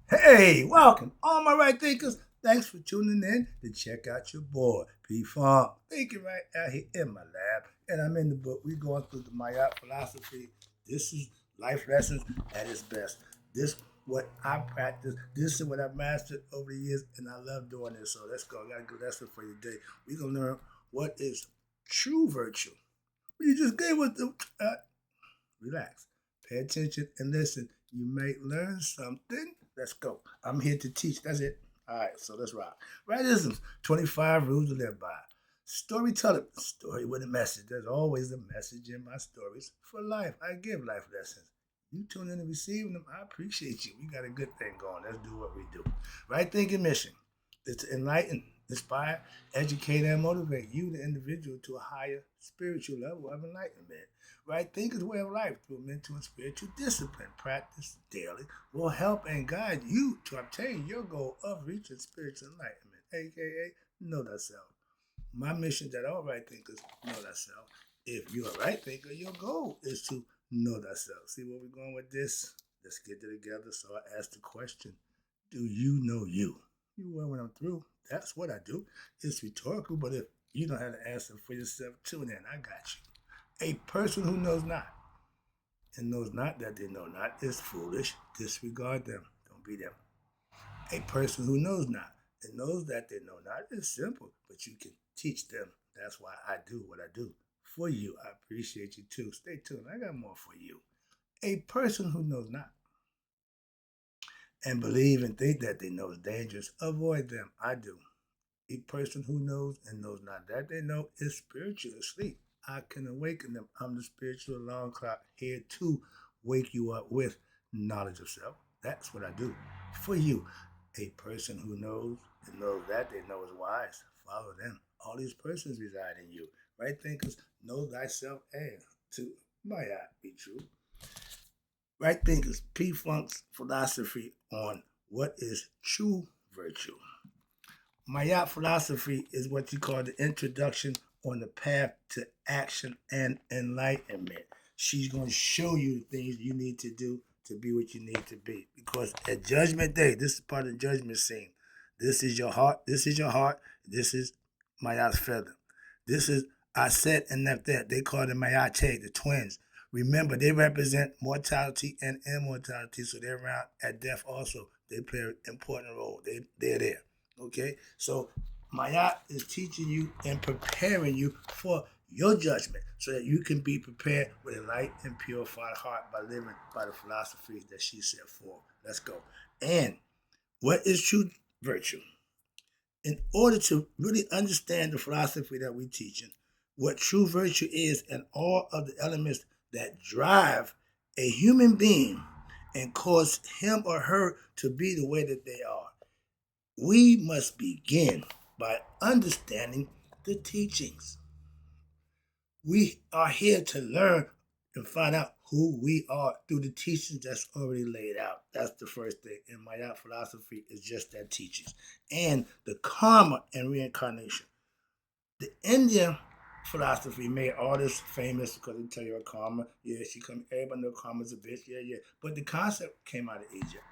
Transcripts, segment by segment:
Hey, welcome, all my right thinkers. Thanks for tuning in to check out your boy, P Funk. Thinking right out here in my lab, and I'm in the book. We're going through the Maya philosophy. This is life lessons at its best. This what I practice. This is what I've mastered over the years, and I love doing this. So let's go. I got a good lesson for you today. We're gonna learn what is true virtue. You just gave us the relax, pay attention, and listen. You may learn something. Let's go. I'm here to teach. That's it. All right, so let's rock. Rightisms, 25 rules to live by. Storytelling, story with a message. There's always a message in my stories for life. I give life lessons. You tune in and receiving them. I appreciate you. We got a good thing going. Let's do what we do. Right thinking mission is to enlighten, inspire, educate, and motivate you, the individual, to a higher spiritual level of enlightenment. Right thinker's way of life through mental and spiritual discipline, practice daily, will help and guide you to obtain your goal of reaching spiritual enlightenment, aka know thyself. My mission is that all right thinkers know thyself. If you're a right thinker, your goal is to know thyself. See where we're going with this? Let's get it together. So I asked the question, do you know you? You will when I'm through. That's what I do. It's rhetorical, but if you don't have an answer for yourself, tune in. I got you. A person who knows not and knows not that they know not is foolish. Disregard them. Don't be them. A person who knows not and knows that they know not is simple, but you can teach them. That's why I do what I do for you. I appreciate you too. Stay tuned. I got more for you. A person who knows not and believe and think that they know is dangerous, avoid them. I do. A person who knows and knows not that they know is spiritually asleep. I can awaken them. I'm the spiritual alarm clock here to wake you up with knowledge of self. That's what I do for you. A person who knows and knows that they know is wise. Follow them. All these persons reside in you. Right thinkers, know thyself and to my eye be true. Right thinkers, P Funk's philosophy on what is true virtue. Mayat philosophy is what you call the introduction on the path to action and enlightenment. She's going to show you the things you need to do to be what you need to be. Because at Judgment Day, this is part of the judgment scene. This is your heart. This is your heart. This is Mayat's feather. This is Aset and Neftet. They call them Mayate, the twins. Remember, they represent mortality and immortality, so they're around at death also. They play an important role. They're there. Okay? So Mayat is teaching you and preparing you for your judgment so that you can be prepared with a light and purified heart by living by the philosophies that she set forth. Let's go. And what is true virtue? In order to really understand the philosophy that we're teaching, what true virtue is, and all of the elements that drive a human being and cause him or her to be the way that they are, we must begin by understanding the teachings. We are here to learn and find out who we are through the teachings that's already laid out. That's the first thing. And my philosophy is just that teachings. And the karma and reincarnation. The Indian philosophy made all this famous because they tell you a karma. Yeah, she come. Everybody know karma's a bitch. Yeah, yeah. But the concept came out of Egypt.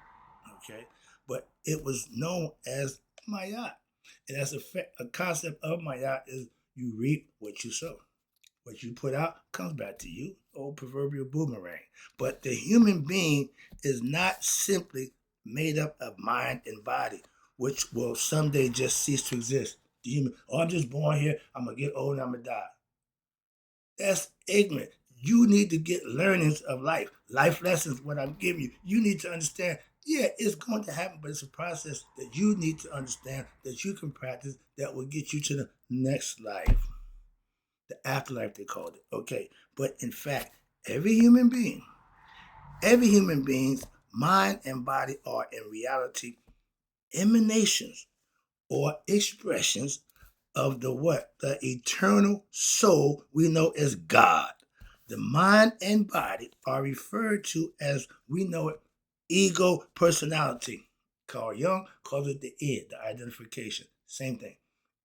Okay, but it was known as Maya, and that's a concept of Maya is you reap what you sow. What you put out comes back to you, old proverbial boomerang. But the human being is not simply made up of mind and body, which will someday just cease to exist. The human, oh, I'm just born here, I'm gonna get old and I'm gonna die. That's ignorant. You need to get learnings of life, life lessons, what I'm giving you. You need to understand, yeah, it's going to happen, but it's a process that you need to understand, that you can practice, that will get you to the next life, the afterlife they called it. Okay, but in fact, every human being, every human being's mind and body are in reality emanations or expressions of the what? The eternal soul we know as God. The mind and body are referred to as we know it ego personality. Carl Jung calls it the id, the identification. Same thing.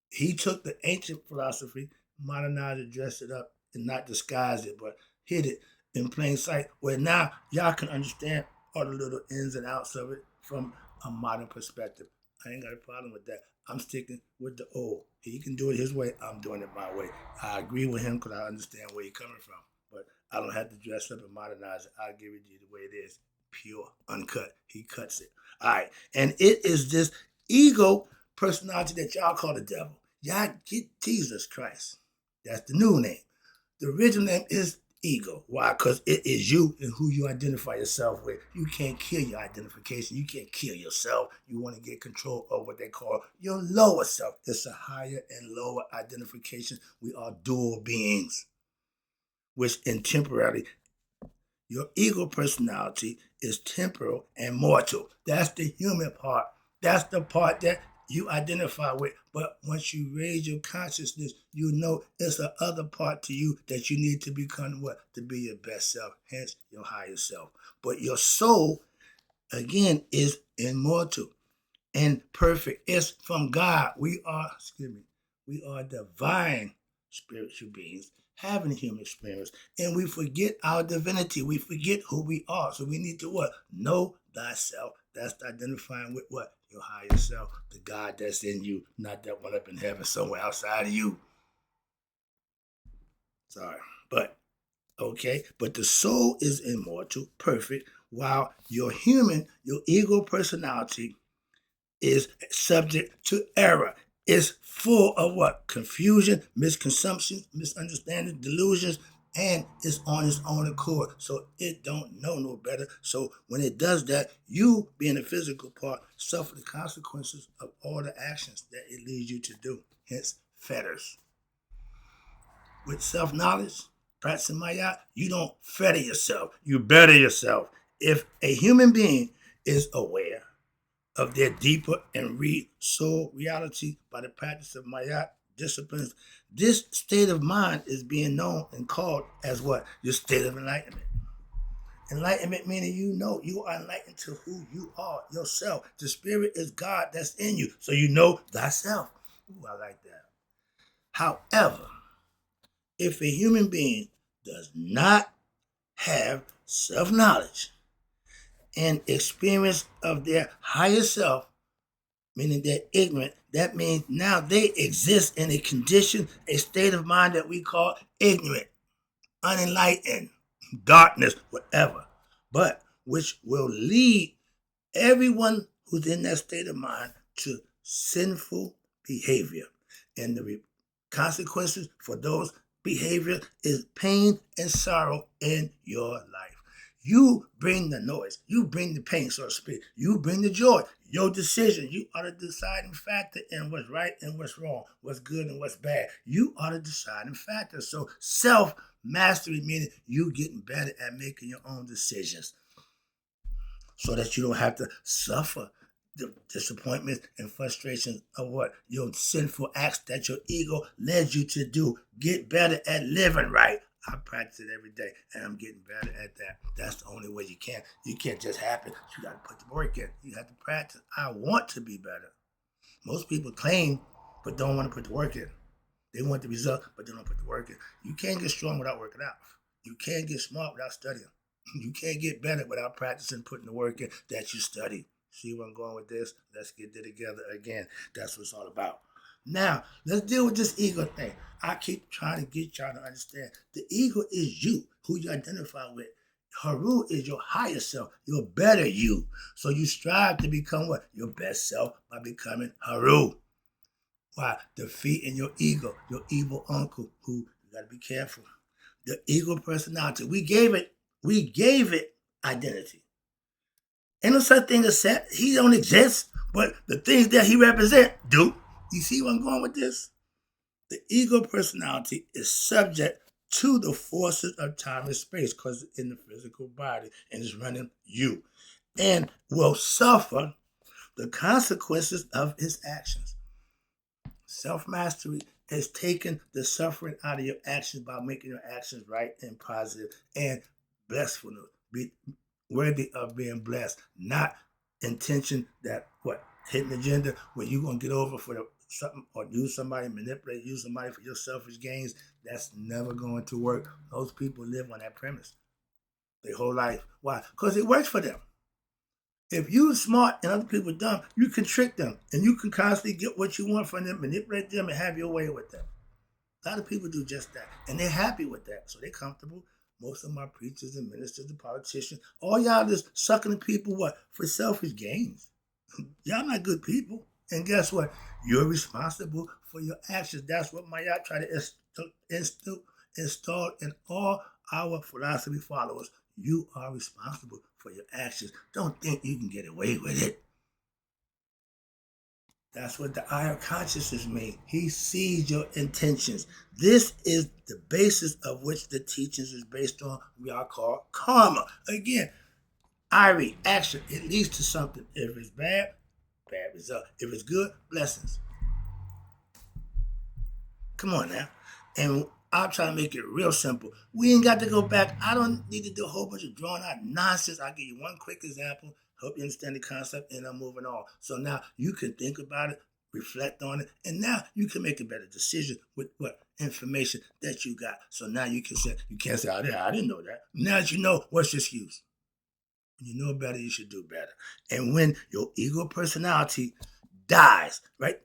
He took the ancient philosophy, modernized it, dressed it up, and not disguised it, but hid it in plain sight, where now y'all can understand or the little ins and outs of it from a modern perspective. I ain't got a problem with that. I'm sticking with the old. He can do it his way. I'm doing it my way. I agree with him because I understand where he's coming from. But I don't have to dress up and modernize it. I'll give it to you the way it is. Pure, uncut. He cuts it. All right. And it is this ego personality that y'all call the devil. Y'all get Jesus Christ. That's the new name. The original name is ego. Why? Because it is you and who you identify yourself with. You can't kill your identification. You can't kill yourself. You want to get control of what they call your lower self. It's a higher and lower identification. We are dual beings, which in temporarily, your ego personality is temporal and mortal. That's the human part. That's the part that you identify with. But once you raise your consciousness, you know it's a other part to you that you need to become what? To be your best self, hence your higher self. But your soul, again, is immortal and perfect. It's from God. We are divine spiritual beings having human experience. And we forget our divinity. We forget who we are. So we need to what? Know thyself. That's identifying with what? Your higher self, the God that's in you, not that one up in heaven somewhere outside of you. Sorry. But okay, but the soul is immortal, perfect, while your ego personality is subject to error. It's full of what? Confusion, misconceptions, misunderstanding, delusions, and it's on its own accord. So it don't know no better. So when it does that, you, being a physical part, suffer the consequences of all the actions that it leads you to do. Hence, fetters. With self-knowledge, practicing Maya, you don't fetter yourself. You better yourself. If a human being is aware of their deeper and soul reality by the practice of Maya disciplines, this state of mind is being known and called as what? Your state of enlightenment. Enlightenment meaning you know you are enlightened to who you are, yourself. The spirit is God that's in you. So you know thyself. Ooh, I like that. However, if a human being does not have self-knowledge and experience of their higher self, meaning they're ignorant, that means now they exist in a condition, a state of mind that we call ignorant, unenlightened, darkness, whatever, but which will lead everyone who's in that state of mind to sinful behavior. And the consequences for those behavior is pain and sorrow in your life. You bring the noise. You bring the pain, so to speak. You bring the joy. Your decision. You are the deciding factor in what's right and what's wrong, what's good and what's bad. You are the deciding factor. So self-mastery meaning you getting better at making your own decisions so that you don't have to suffer the disappointments and frustrations of what? Your sinful acts that your ego led you to do. Get better at living right. I practice it every day, and I'm getting better at that. That's the only way you can. You can't just happen. You got to put the work in. You have to practice. I want to be better. Most people claim, but don't want to put the work in. They want the result, but they don't put the work in. You can't get strong without working out. You can't get smart without studying. You can't get better without practicing putting the work in that you study. See where I'm going with this? Let's get it together again. That's what it's all about. Now, let's deal with this ego thing. I keep trying to get y'all to understand. The ego is you, who you identify with. Haru is your higher self, your better you. So you strive to become what? Your best self by becoming Haru. Why? Defeating your ego, your evil uncle, who you gotta be careful. The ego personality. We gave it identity. Ain't no such thing as set. He don't exist, but the things that he represent do. You see where I'm going with this? The ego personality is subject to the forces of time and space because it's in the physical body and it's running you and will suffer the consequences of his actions. Self-mastery is taking the suffering out of your actions by making your actions right and positive and blessfulness. Be worthy of being blessed, not intention that what hidden agenda where you're gonna get over for something or use somebody, manipulate, use somebody for your selfish gains. That's never going to work. Those people live on that premise their whole life. Why? Because it works for them. If you smart and other people dumb, you can trick them and you can constantly get what you want from them, manipulate them, and have your way with them. A lot of people do just that, and they're happy with that, so they're comfortable. Most of my preachers and ministers and politicians, all y'all just sucking the people what for selfish gains. Y'all not good people, and guess what? You're responsible for your actions. That's what my y'all try to install in all our philosophy followers. You are responsible for your actions. Don't think you can get away with it. That's what the eye of consciousness means. He sees your intentions. This is the basis of which the teachings is based on. We are called karma. Again, I action. It leads to something. If it's bad, bad result. If it's good, blessings. Come on now. And I'll try to make it real simple. We ain't got to go back. I don't need to do a whole bunch of drawing out nonsense. I'll give you one quick example. Hope you understand the concept, and I'm moving on. So now you can think about it, reflect on it, and now you can make a better decision with what information that you got. So now you can say, you can't say, I didn't know that. Now that you know, what's your excuse? When you know better, you should do better. And when your ego personality dies, right?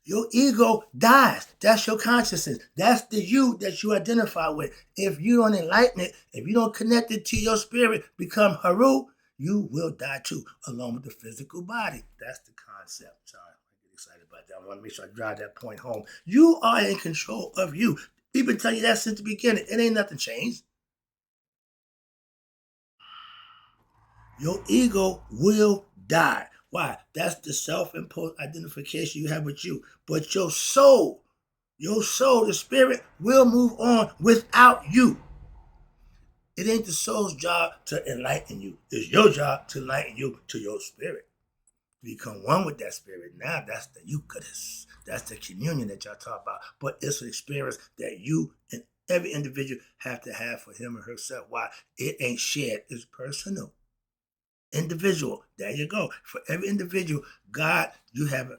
Your ego dies. That's your consciousness. That's the you that you identify with. If you don't enlighten it, if you don't connect it to your spirit, become Haru, you will die too, along with the physical body. That's the concept. Sorry, I get excited about that. I want to make sure I drive that point home. You are in control of you. We've been telling you that since the beginning. It ain't nothing changed. Your ego will die. Why? That's the self-imposed identification you have with you. But your soul, the spirit, will move on without you. It ain't the soul's job to enlighten you. It's your job to enlighten you to your spirit. Become one with that spirit. Now that's the Eucharist. That's the communion that y'all talk about. But it's an experience that you and every individual have to have for him or herself. Why? It ain't shared. It's personal. Individual. There you go. For every individual, God, you have a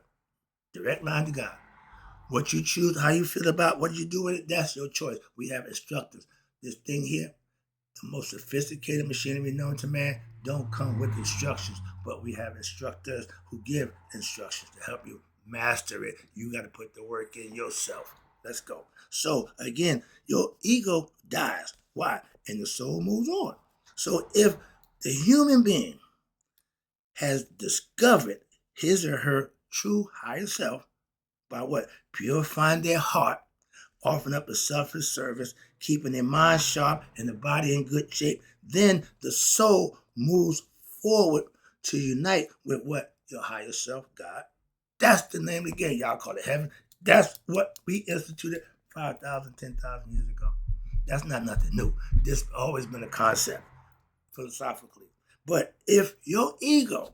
direct line to God. What you choose, how you feel about what you do with it, that's your choice. We have instructors. This thing here, the most sophisticated machinery known to man, don't come with instructions, but we have instructors who give instructions to help you master it. You got to put the work in yourself. Let's go. So again, your ego dies. Why? And the soul moves on. So if the human being has discovered his or her true higher self by what? Purifying their heart, offering up a selfless service, keeping their mind sharp and the body in good shape. Then the soul moves forward to unite with what? Your higher self, God. That's the name of the game. Y'all call it heaven. That's what we instituted 5,000, 10,000 years ago. That's not nothing new. This has always been a concept philosophically. But if your ego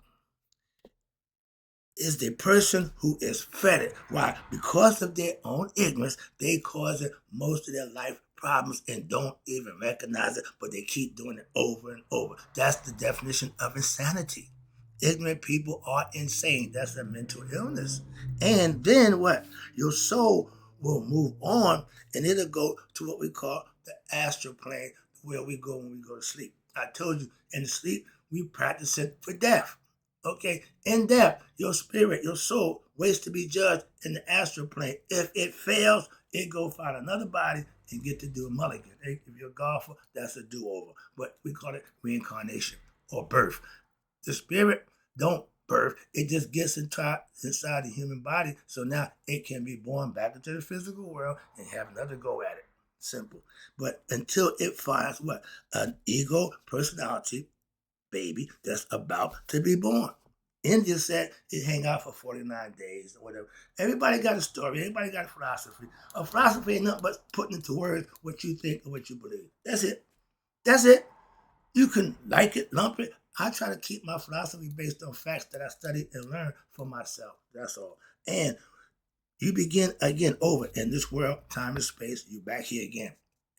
is the person who is fettered. Why? Because of their own ignorance, they cause it most of their life problems and don't even recognize it, but they keep doing it over and over. That's the definition of insanity. Ignorant people are insane. That's a mental illness. And then what? Your soul will move on and it'll go to what we call the astral plane, where we go when we go to sleep. I told you, in the sleep, we practice it for death. Okay, in death, your spirit, your soul waits to be judged in the astral plane. If it fails, it go find another body and get to do a mulligan. If you're a golfer, that's a do-over. But we call it reincarnation or birth. The spirit don't birth. It just gets inside the human body. So now it can be born back into the physical world and have another go at it. Simple. But until it finds what? An ego personality baby that's about to be born. India said it hang out for 49 days or whatever. Everybody got a story. Everybody got a philosophy. A philosophy ain't nothing but putting into words what you think and what you believe. That's it. That's it. You can like it, lump it. I try to keep my philosophy based on facts that I studied and learned for myself. That's all. And you begin again over in this world, time and space. You back here again,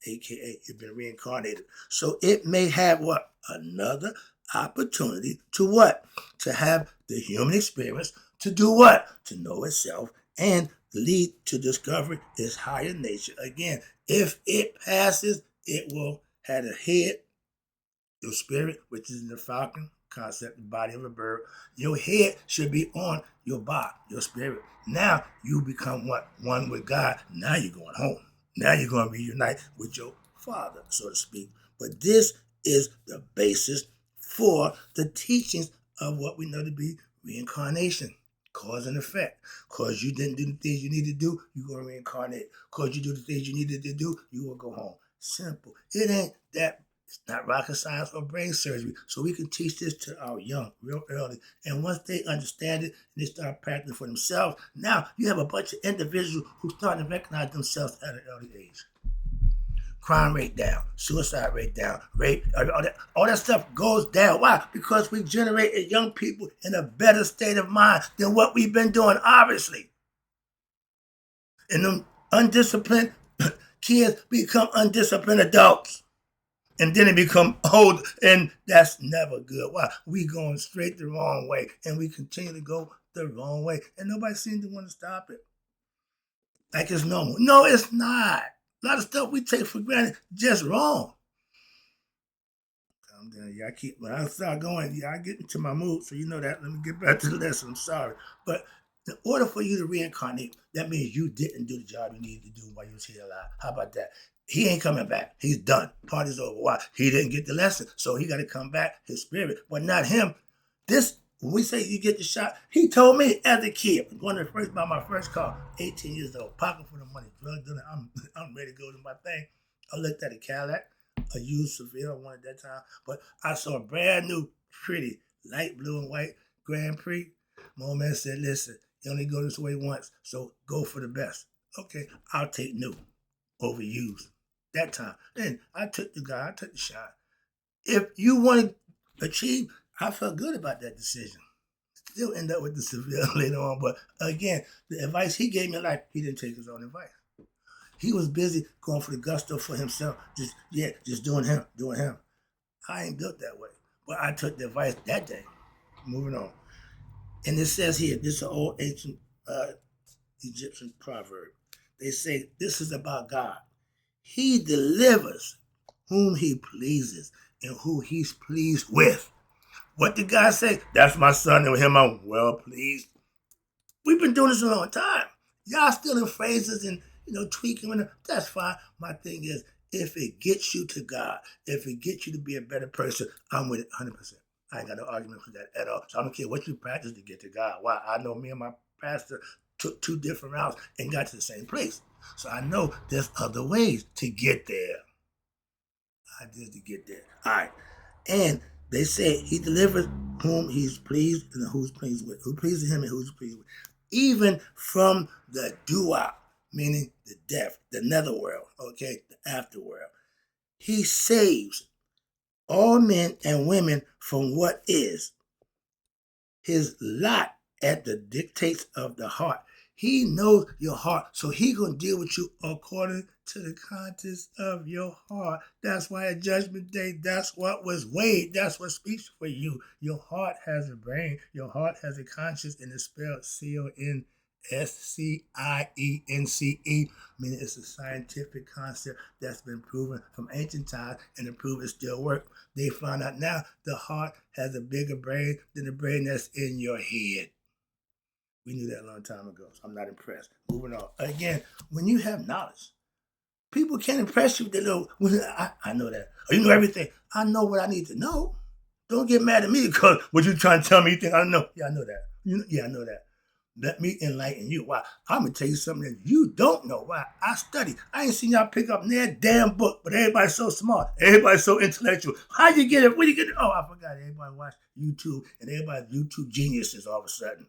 aka you've been reincarnated. So it may have what? Another opportunity to what? To have the human experience to do what? To know itself and lead to discovery its higher nature. Again, if it passes, it will have a head, your spirit, which is in the falcon, concept, the body of a bird. Your head should be on your body, your spirit. Now you become what? One with God. Now you're going home. Now you're going to reunite with your Father, so to speak. But this is the basis for the teachings of what we know to be reincarnation. Cause and effect. Cause you didn't do the things you need to do, you're going to reincarnate. Cause you do the things you needed to do, you will go home. Simple. It ain't that. It's not rocket science or brain surgery. So we can teach this to our young real early. And once they understand it and they start practicing for themselves, now you have a bunch of individuals who start to recognize themselves at an early age. Crime rate down, suicide rate down, rape, all that stuff goes down. Why? Because we generated young people in a better state of mind than what we've been doing, obviously. And them undisciplined kids become undisciplined adults. And then they become old, and that's never good. Why? We going straight the wrong way, and we continue to go the wrong way, and nobody seems to want to stop it. Like it's normal. No, it's not. A lot of stuff we take for granted just wrong. Calm down. Yeah, when I start going, I get into my mood, so you know that. Let me get back to the lesson. I'm sorry. But in order for you to reincarnate, that means you didn't do the job you needed to do while you was here alive. How about that? He ain't coming back. He's done. Party's over. Why? He didn't get the lesson. So he got to come back, his spirit, but not him. When we say you get the shot, he told me as a kid, going to buy my first car, 18 years old, pocket full of money, drug dealer, I'm ready to go to my thing. I looked at a Cadillac, a used Seville one at that time, but I saw a brand new, pretty, light blue and white Grand Prix. My old man said, listen, you only go this way once, so go for the best. Okay, I'll take new over used. That time. Then I took the shot. If you want to achieve, I felt good about that decision. Still end up with the Seville later on, but again, the advice he gave me in life, he didn't take his own advice. He was busy going for the gusto for himself, just doing him. I ain't built that way, but I took the advice that day. Moving on, and it says here, this is an old ancient Egyptian proverb. They say this is about God. He delivers whom he pleases and who he's pleased with. What did God say? That's my son, and with him I'm well pleased. We've been doing this a long time. Y'all still in phrases and tweaking. That's fine. My thing is, if it gets you to God, if it gets you to be a better person, I'm with it 100%. I ain't got no argument for that at all. So I don't care what you practice to get to God. Why? I know me and my pastor took two different routes and got to the same place. So I know there's other ways to get there. Ideas to get there. All right. And they say he delivers whom he's pleased and who's pleased with. Who pleases him and who's pleased with. Even from the dua, meaning the death, the netherworld, okay, the afterworld. He saves all men and women from what is his lot at the dictates of the heart. He knows your heart, so he gonna deal with you according to the contents of your heart. That's why at Judgment Day, that's what was weighed. That's what speaks for you. Your heart has a brain. Your heart has a conscience, and it's spelled CONSCIENCE, meaning it's a scientific concept that's been proven from ancient times, and the proof it still works. They found out now the heart has a bigger brain than the brain that's in your head. We knew that a long time ago, so I'm not impressed. Moving on. Again, when you have knowledge, people can't impress you with their little, I know that. Oh, you know everything. I know what I need to know. Don't get mad at me because what you trying to tell me you think I don't know. Yeah, I know that. I know that. Let me enlighten you. Why? I'm going to tell you something that you don't know. Why? I study. I ain't seen y'all pick up that damn book, but everybody's so smart. Everybody's so intellectual. How you get it? Where you get it? Oh, I forgot. Everybody watch YouTube, and everybody's YouTube geniuses all of a sudden.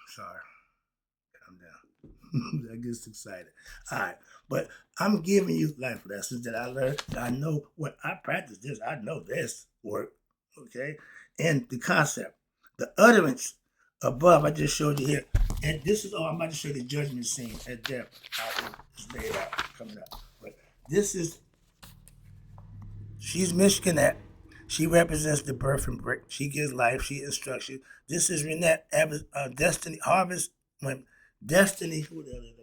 Sorry. Calm down. I get excited. All right. But I'm giving you life lessons that I learned. I know what I practice this. I know this work. Okay? And the concept, the utterance above, I just showed you here. And this is all, I'm about to show you the judgment scene at death. It's laid out, coming up. But this is, she's Mishkanet. She represents the birth and break. She gives life. She instructs you. This is Renette, Destiny, Harvest, when Destiny, who the hell are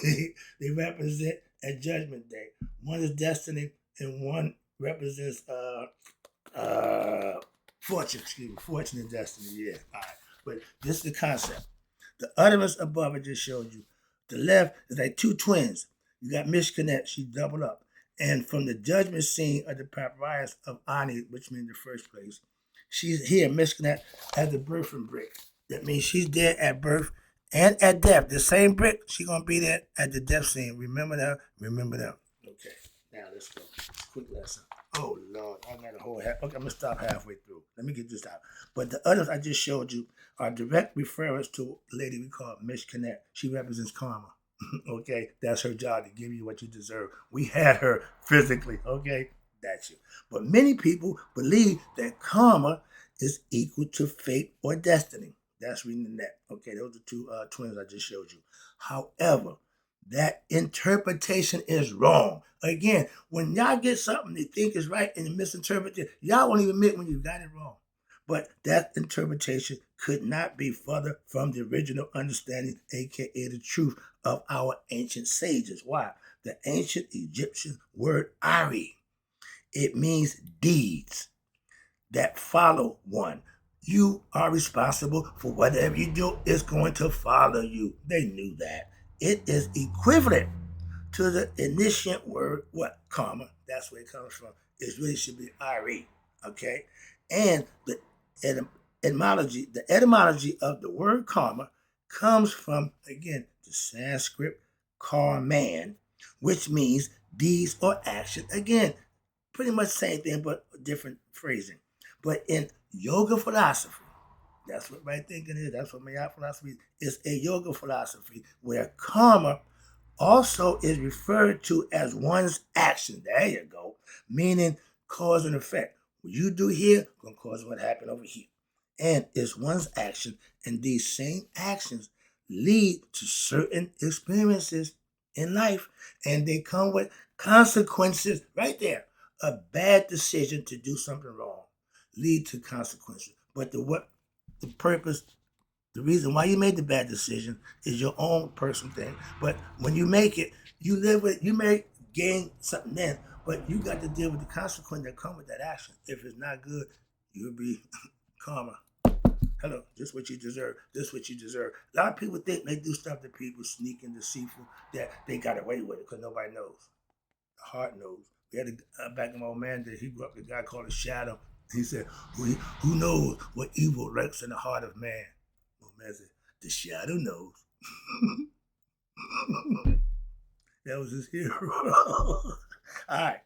they? They represent a Judgment Day. One is Destiny, and one represents uh, fortune, excuse me, fortune and destiny. Yeah, all right. But this is the concept. The utterance above I just showed you. The left is like two twins. You got misconnect, she doubled up. And from the judgment scene of the papyrus of Ani, which means the first place, she's here, misconnect, at the birthing brick. That means she's there at birth and at death. The same brick, she's gonna be there at the death scene. Remember that? Remember that. Okay, now let's go. Quick lesson. Oh Lord, I got a whole half. Okay, I'm gonna stop halfway through. Let me get this out. But the others I just showed you are direct reference to a lady we call Miss Connect. She represents karma. Okay, that's her job to give you what you deserve. We had her physically. Okay, that's you. But many people believe that karma is equal to fate or destiny. That's reading the net. Okay, those are two twins I just showed you. However, that interpretation is wrong. Again, when y'all get something they think is right and you misinterpret it, y'all won't even admit when you got it wrong. But that interpretation could not be further from the original understanding, aka the truth of our ancient sages. Why? The ancient Egyptian word ari, it means deeds that follow one. You are responsible for whatever you do, it's going to follow you. They knew that. It is equivalent to the initial word, what? Karma. That's where it comes from. It really should be Iri. Okay? And the etymology of the word karma comes from, again, the Sanskrit karman, which means deeds or action. Again, pretty much the same thing, but different phrasing. But in yoga philosophy, that's what right thinking is. That's what Mayat philosophy is. It's a yoga philosophy where karma also is referred to as one's action. There you go. Meaning cause and effect. What you do here gonna cause what happened over here. And it's one's action, and these same actions lead to certain experiences in life, and they come with consequences right there. A bad decision to do something wrong lead to consequences. But the purpose, the reason why you made the bad decision is your own personal thing. But when you make it, you live with, you may gain something then, but you got to deal with the consequence that come with that action. If it's not good, you'll be karma. Hello, this is what you deserve. This is what you deserve. A lot of people think they do stuff to people, sneaking, deceitful, that they got away with it because nobody knows. The heart knows. We had a back in my old man that he grew up with a guy called a shadow. He said, who knows what evil lurks in the heart of man? Old man said, the shadow knows. That was his hero. All right.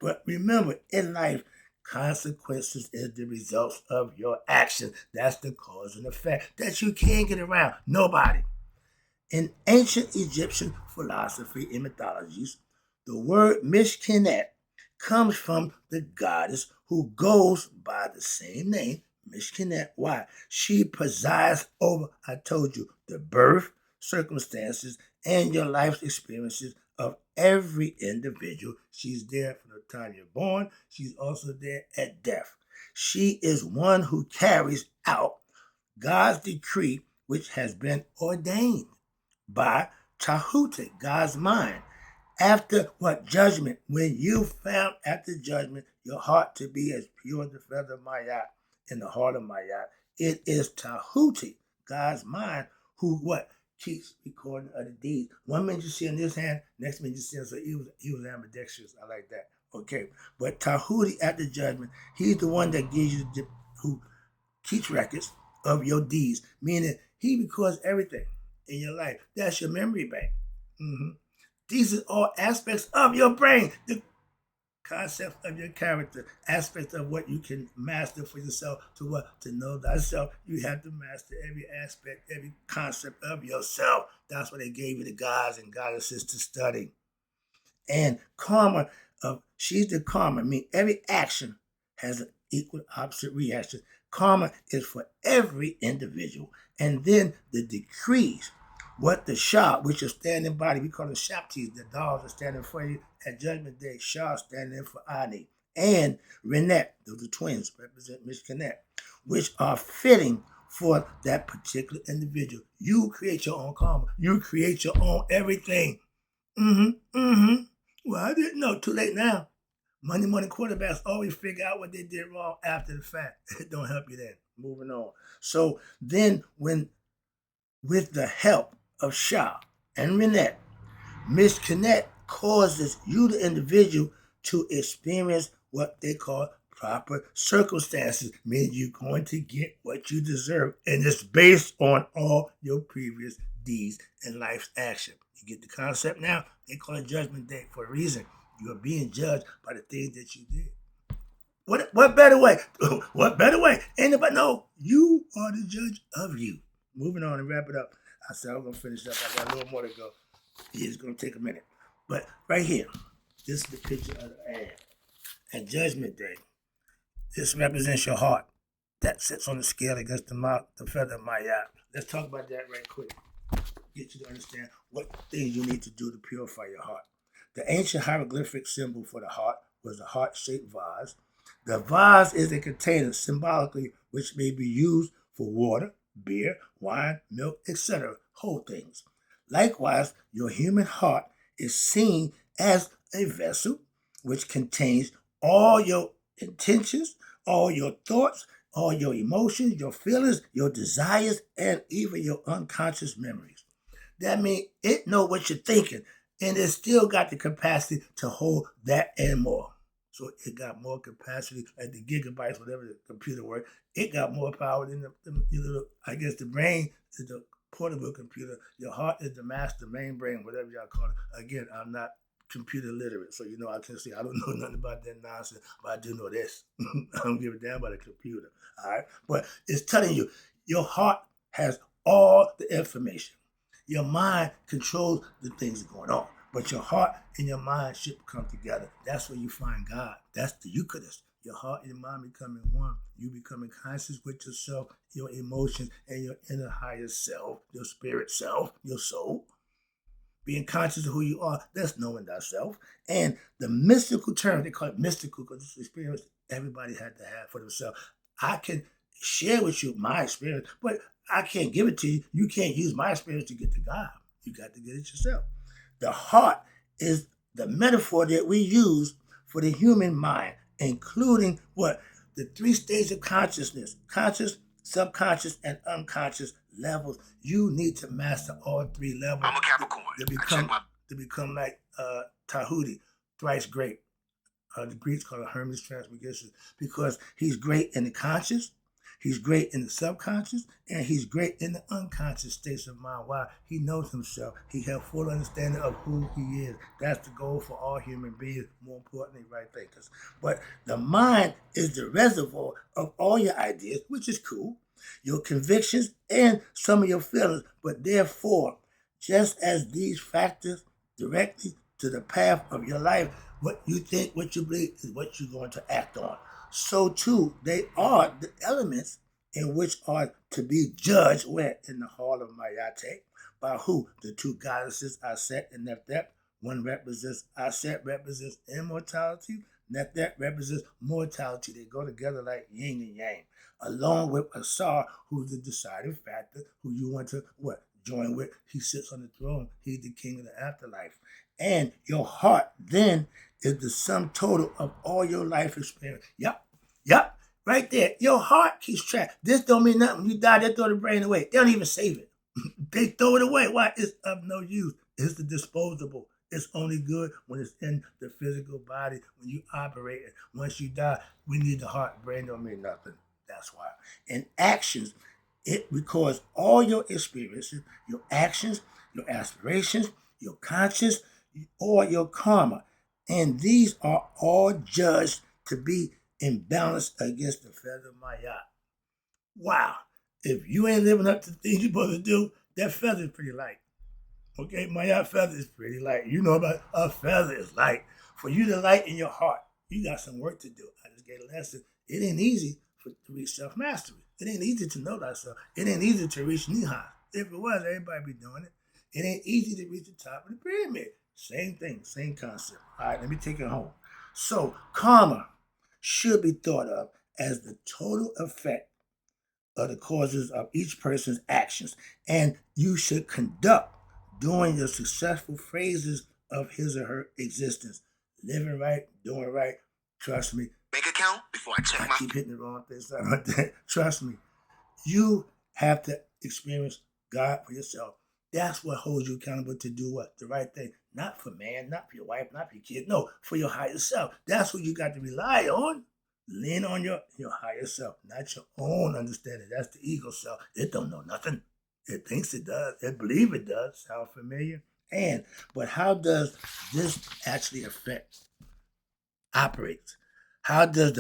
But remember, in life, consequences is the results of your actions. That's the cause and effect that you can't get around. Nobody. In ancient Egyptian philosophy and mythologies, the word Mishkenet comes from the goddess who goes by the same name, Mishkenet. Why? She presides over, I told you, the birth, circumstances, and your life's experiences of every individual. She's there from the time you're born. She's also there at death. She is one who carries out God's decree, which has been ordained by Tahuti, God's mind. After what? Judgment. When you found after judgment your heart to be as pure as the feather of Mayat in the heart of Mayat, it is Tahuti, God's mind, who what? Keeps recording of the deeds. One minute you see in this hand, next minute you see him. So he was ambidextrous. I like that. Okay. But Tahuti after judgment, he's the one that gives you who keeps records of your deeds, meaning he records everything in your life. That's your memory bank. Mm-hmm. These are all aspects of your brain, the concept of your character, aspects of what you can master for yourself. To what? To know thyself. You have to master every aspect, every concept of yourself. That's what they gave you the gods and goddesses to study. And karma, she's the karma. I mean, every action has an equal opposite reaction. Karma is for every individual. And then the decrees, what the Shah, which is standing body, we call them Shaptis, the dolls are standing for you at Judgment Day. Shah standing in for Ani. And Renet, those are twins, represent Mishkanet, which are fitting for that particular individual. You create your own karma. You create your own everything. Well, I didn't know. Too late now. Money quarterbacks always figure out what they did wrong after the fact. It don't help you then. Moving on. So then with the help of Shaw and Renette, Miss Connect causes you, the individual, to experience what they call proper circumstances, meaning you're going to get what you deserve, and it's based on all your previous deeds and life's action. You get the concept now? They call it Judgment Day for a reason. You are being judged by the things that you did. What better way? What better way? Anybody know? You are the judge of you. Moving on and wrap it up. I said I'm gonna finish up. I got a little more to go. It's gonna take a minute. But right here, this is the picture of the ad. At Judgment Day, this represents your heart. That sits on the scale against the feather of my eye. Let's talk about that right quick. Get you to understand what things you need to do to purify your heart. The ancient hieroglyphic symbol for the heart was a heart-shaped vase. The vase is a container symbolically which may be used for water, beer, wine, milk, etc., whole things. Likewise, your human heart is seen as a vessel which contains all your intentions, all your thoughts, all your emotions, your feelings, your desires, and even your unconscious memories. That means it know what you're thinking, and it still got the capacity to hold that and more. So it got more capacity, like the gigabytes, whatever the computer word. It got more power than I guess the brain is the portable computer. Your heart is the master main brain, whatever y'all call it. Again, I'm not computer literate, so I can say I don't know nothing about that nonsense, but I do know this. I don't give a damn about a computer. All right, but it's telling you your heart has all the information. Your mind controls the things that are going on. But your heart and your mind should come together. That's where you find God. That's the Eucharist. Your heart and your mind becoming one. You becoming conscious with yourself, your emotions, and your inner higher self, your spirit self, your soul. Being conscious of who you are, that's knowing thyself. And the mystical term, they call it mystical because it's an experience everybody had to have for themselves. I can share with you my experience, but I can't give it to you. You can't use my experience to get to God. You got to get it yourself. The heart is the metaphor that we use for the human mind, including what? The three stages of consciousness: conscious, subconscious, and unconscious levels. You need to master all three levels. I'm a Capricorn. To become like Tahuti, thrice great. The Greeks call it Hermes Trismegistus, because he's great in the conscious, he's great in the subconscious, and he's great in the unconscious states of mind. Why? He knows himself. He has full understanding of who he is. That's the goal for all human beings, more importantly, right thinkers. But the mind is the reservoir of all your ideas, which is cool, your convictions, and some of your feelings. But therefore, just as these factors directly to the path of your life, what you think, what you believe is what you're going to act on. So too, they are the elements in which are to be judged where? In the hall of Mayate. By who? The two goddesses, Aset and Nephthep. One represents Aset, represents immortality. Nephthep represents mortality. They go together like yin and yang. Along with Asar, who's the deciding factor, who you want to join with. He sits on the throne. He's the king of the afterlife. And your heart then is the sum total of all your life experience. Yep, right there. Your heart keeps track. This don't mean nothing. When you die, they throw the brain away. They don't even save it. They throw it away. Why? It's of no use. It's the disposable. It's only good when it's in the physical body, when you operate it. Once you die, we need the heart. Brain don't mean nothing. That's why. In actions, it records all your experiences, your actions, your aspirations, your conscience, or your karma. And these are all judged to be in balance against the feather of my yacht. Wow. If you ain't living up to the things you're supposed to do, that feather is pretty light. Okay, my yacht feather is pretty light. You know about a feather is light. For you to light in your heart, you got some work to do. I just gave a lesson. It ain't easy to reach self-mastery. It ain't easy to know thyself. It ain't easy to reach Nihai. If it was, everybody be doing it. It ain't easy to reach the top of the pyramid. Same thing, same concept. All right, let me take it home. So karma should be thought of as the total effect of the causes of each person's actions. And you should conduct during your successful phases of his or her existence. Living right, doing right, Trust me. Bank account before I check I keep hitting the wrong thing. Sorry about that. Trust me. You have to experience God for yourself. That's what holds you accountable to do what? The right thing. Not for man, not for your wife, not for your kid. No, for your higher self. That's what you got to rely on. Lean on your higher self, not your own understanding. That's the ego self. It don't know nothing. It thinks it does. It believe it does. Sound familiar? But how does this actually affect operates? How does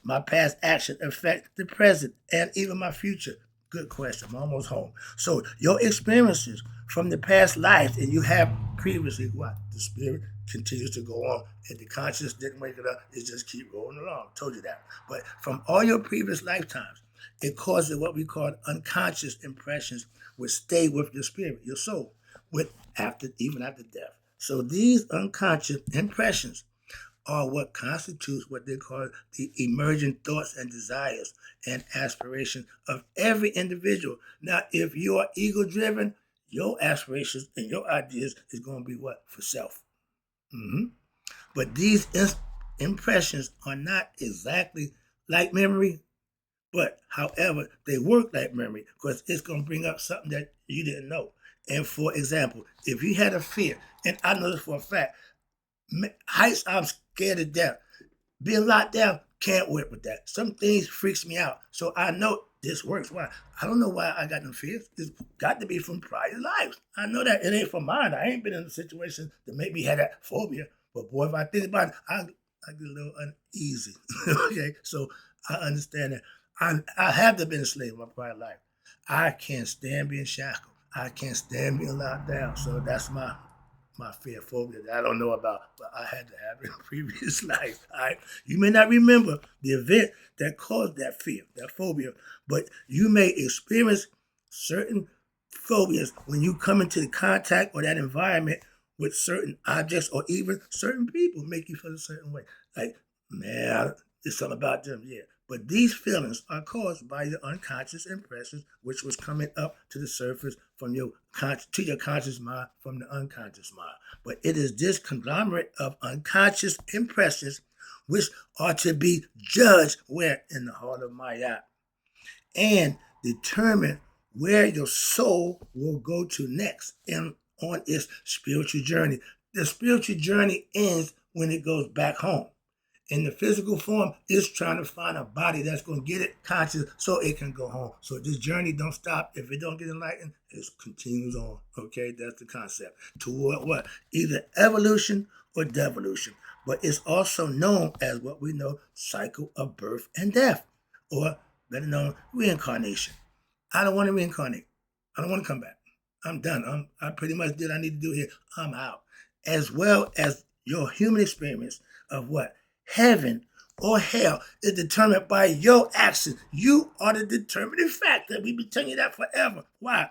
my past action affect the present and even my future? Good question. I'm almost home. So your experiences from the past life and you have previously what? The spirit continues to go on. And the conscious didn't wake it up. It just keep rolling along. Told you that. But from all your previous lifetimes, it causes what we call unconscious impressions which stay with your spirit, your soul, even after death. So these unconscious impressions are what constitutes what they call the emergent thoughts and desires and aspirations of every individual. Now, if you are ego driven, your aspirations and your ideas is going to be what? For self. But these impressions are not exactly like memory, but however, they work like memory because it's going to bring up something that you didn't know. And for example, if you had a fear, and I know this for a fact, heights, I'm scared to death. Being locked down, can't work with that. Some things freaks me out. So I know this works. Why? I don't know why I got no fears. It's got to be from prior lives. I know that it ain't from mine. I ain't been in a situation that made me have that phobia. But boy, if I think about it, I get a little uneasy. Okay, so I understand that. I have to been a slave in my prior life. I can't stand being shackled. I can't stand being locked down. So that's my fear phobia that I don't know about, but I had to have in a previous life. All right? You may not remember the event that caused that fear, that phobia, but you may experience certain phobias when you come into the contact or that environment with certain objects or even certain people make you feel a certain way. Like, man, it's something about them, yeah. But these feelings are caused by your unconscious impressions, which was coming up to the surface from your to your conscious mind from the unconscious mind. But it is this conglomerate of unconscious impressions which are to be judged where in the heart of Maya and determine where your soul will go to next and on its spiritual journey. The spiritual journey ends when it goes back home. In the physical form, it's trying to find a body that's going to get it conscious so it can go home. So this journey don't stop. If it don't get enlightened, it continues on. Okay, that's the concept. Toward what? Either evolution or devolution. But it's also known as what we know, cycle of birth and death, or better known, reincarnation. I don't want to reincarnate. I don't want to come back. I'm done. I pretty much did what I need to do here. I'm out. As well as your human experience of what? Heaven or hell is determined by your actions. You are the determining factor. We've been telling you that forever. Why?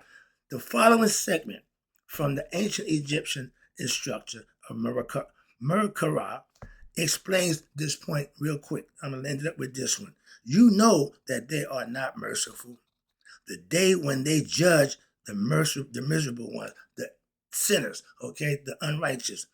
The following segment from the ancient Egyptian instructor of Merkara explains this point real quick. I'm going to end it up with this one. You know that they are not merciful. The day when they judge the miserable ones, the sinners, okay, the unrighteous,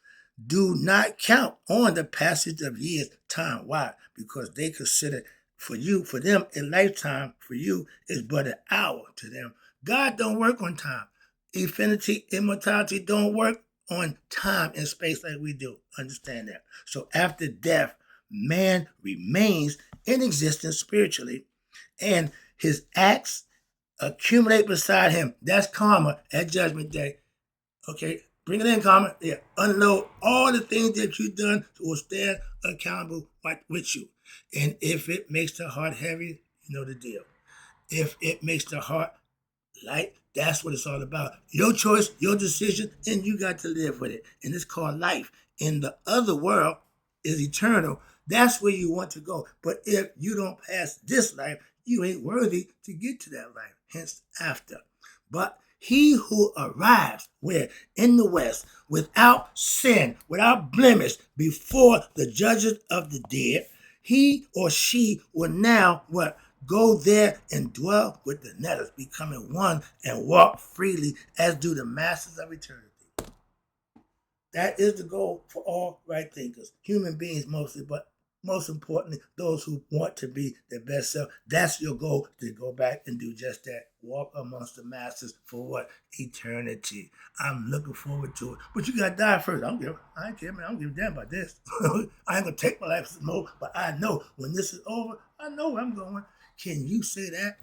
do not count on the passage of years, time. Why? Because they consider for them, a lifetime for you is but an hour to them. God don't work on time. Infinity, immortality don't work on time and space like we do. Understand that. So after death, man remains in existence spiritually, and his acts accumulate beside him. That's karma at Judgment Day. Okay, bring it in, karma. Yeah, unload all the things that you've done will stand accountable with you. And if it makes the heart heavy, you know the deal. If it makes the heart light, that's what it's all about. Your choice, your decision, and you got to live with it. And it's called life. In the other world is eternal. That's where you want to go. But if you don't pass this life, you ain't worthy to get to that life. Hence, after. But he who arrives where in the West without sin, without blemish, before the judges of the dead, he or she will now what? Go there and dwell with the netters, becoming one and walk freely as do the masters of eternity. That is the goal for all right thinkers, human beings mostly, but most importantly, those who want to be their best self, that's your goal, to go back and do just that. Walk amongst the masters for what? Eternity. I'm looking forward to it. But you gotta die first. I don't care, man. I don't give a damn about this. I ain't gonna take my life some more, but I know when this is over, I know where I'm going. Can you say that?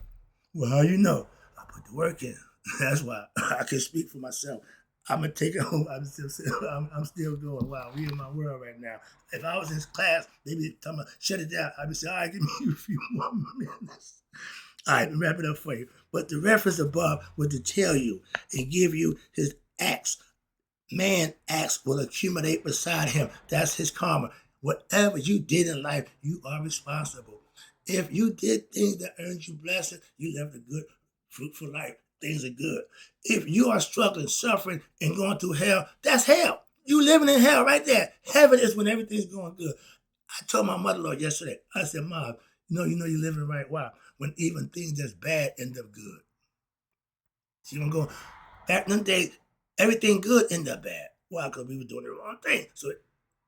Well, how you know? I put the work in. That's why I can speak for myself. I'm gonna take it home. I'm still going. Wow, we in my world right now. If I was in class, they'd be telling me shut it down. I'd be saying, all right, give me a few more minutes. All right, wrap it up for you. But the reference above was to tell you and give you his acts. Man acts will accumulate beside him. That's his karma. Whatever you did in life, you are responsible. If you did things that earned you blessing, you lived a good, fruitful life. Things are good. If you are struggling, suffering, and going through hell, that's hell. You living in hell right there. Heaven is when everything's going good. I told my mother-in-law yesterday, I said, Mom, you know you're living right. Why? When even things that's bad end up good. See what I'm going? Back in the day, everything good ended up bad. Why? Because we were doing the wrong thing. So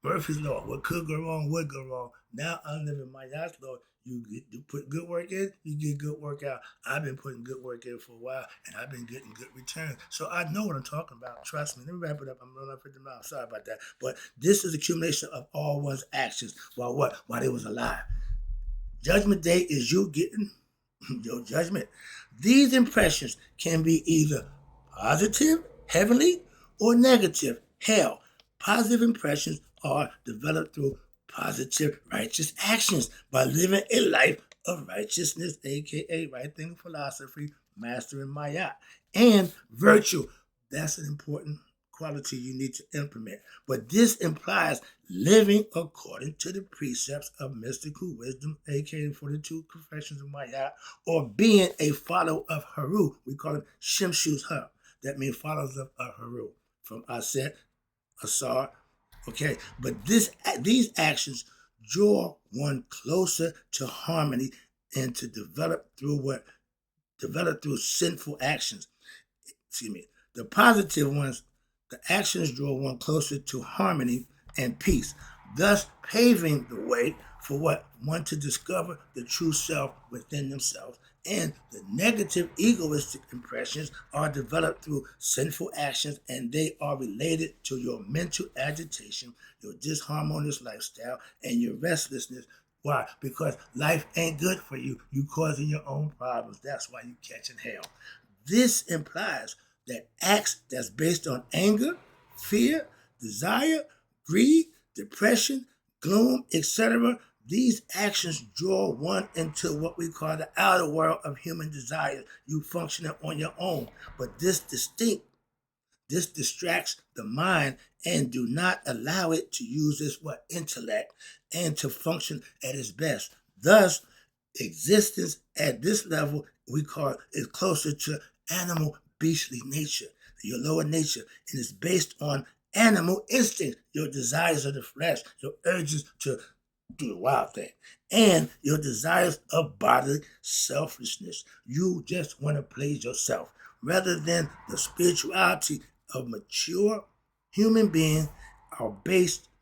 Murphy's Law, what could go wrong would go wrong. Now I'm living my God's law. You put good work in, you get good work out. I've been putting good work in for a while, and I've been getting good returns. So I know what I'm talking about. Trust me. Let me wrap it up. I'm running up at the mouth. Sorry about that. But this is accumulation of all one's actions while what? While they was alive. Judgment Day is you getting your judgment. These impressions can be either positive, heavenly, or negative, hell. Positive impressions are developed through positive, righteous actions by living a life of righteousness, aka right thinking philosophy, mastering Maya, and virtue. That's an important quality you need to implement. But this implies living according to the precepts of mystical wisdom, aka 42 confessions of Maya, or being a follower of Haru. We call it Shimshu's Har. That means followers of Haru. From Aset, Asar. Okay, but these actions draw one closer to harmony and to develop through sinful actions. Excuse me. The positive ones, the actions draw one closer to harmony and peace, thus paving the way for what one to discover the true self within themselves. And the negative egoistic impressions are developed through sinful actions, and they are related to your mental agitation, your disharmonious lifestyle, and your restlessness. Why? Because life ain't good for you. You causing your own problems. That's why you catching hell. This implies that acts that's based on anger, fear, desire, greed, depression, gloom, etc., these actions draw one into what we call the outer world of human desire. You functioning on your own. But this distracts the mind and do not allow it to use its intellect and to function at its best. Thus, existence at this level we call is closer to animal beastly nature, your lower nature, and it's based on animal instinct, your desires of the flesh, your urges to do the wild thing, and your desires of bodily selfishness. You just want to please yourself rather than the spirituality of mature human beings are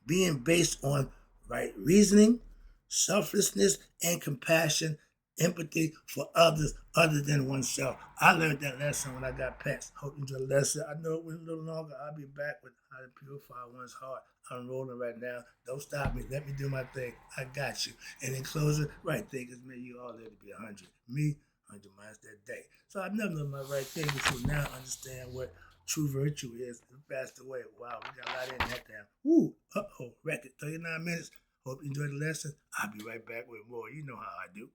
being based on right reasoning, selflessness, and compassion, empathy for others other than oneself. I learned that lesson when I got pets. Hope you enjoyed the lesson. I know it went a little longer. I'll be back with how to purify one's heart. I'm rolling right now. Don't stop me. Let me do my thing. I got you. And in closing, right thing is may you all live to be 100. Me, 100 miles that day. So I never done my right thing, but you now understand what true virtue is. It passed away. Wow, we got a lot in that time. Woo, record 39 minutes. Hope you enjoyed the lesson. I'll be right back with more. You know how I do.